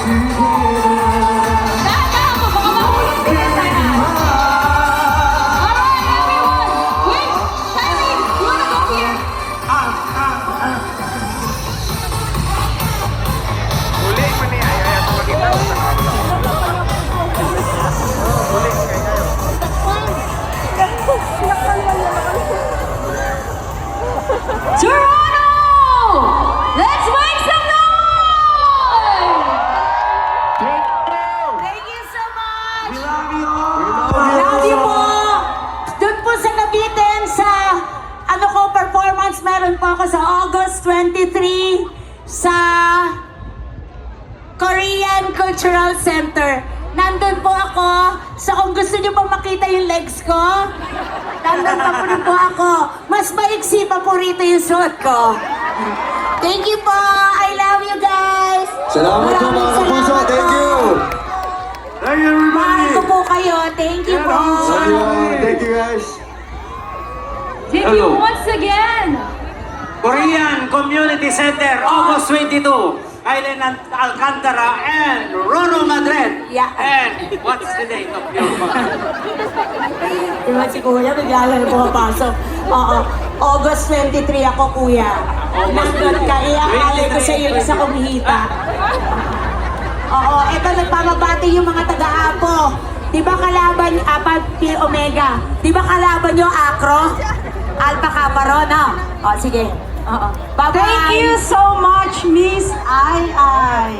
Tanda ako, baka mahulog din tayo. Alright, everyone. Wait, Shiny, you wanna go here? Uli mo niya. Ay, makita mo sa kabla. Uli mo niya. Toronto! Let's make some noise! Thank you so much! We love you. Love you po! Doon po sa nabitin sa performance, meron po ako sa August 23 sa Korean Cultural Center. Nandun po ako. So kung gusto niyo pa makita yung legs ko, nandun pa po ako. Mas maiksi pa po rito yung suot ko. Thank you po! I love you guys! Salamat po mga kapuso. Thank you. Thank you, Mahal everybody. ko po kayo. Thank you po! Love you all. Thank you guys. Thank you once again! Korean Community Center, August 22. Aileen Alcantara and Roro Madrid. Yeah. And what's the date of your Diba si Kuya, bigla na pumapasok. Oo. August 23 ako, Kuya. Nandun ka. Iakali ko sa iyo isa kumihita. Oo. Ito, nagpamabati yung mga taga-apo. Diba kalaban, Pi Omega? Diba kalaban yung Acro? Alpha Kappa Rho, no? O, sige. Oo. Bye-bye. Thank you so much, Miss Ai Ai.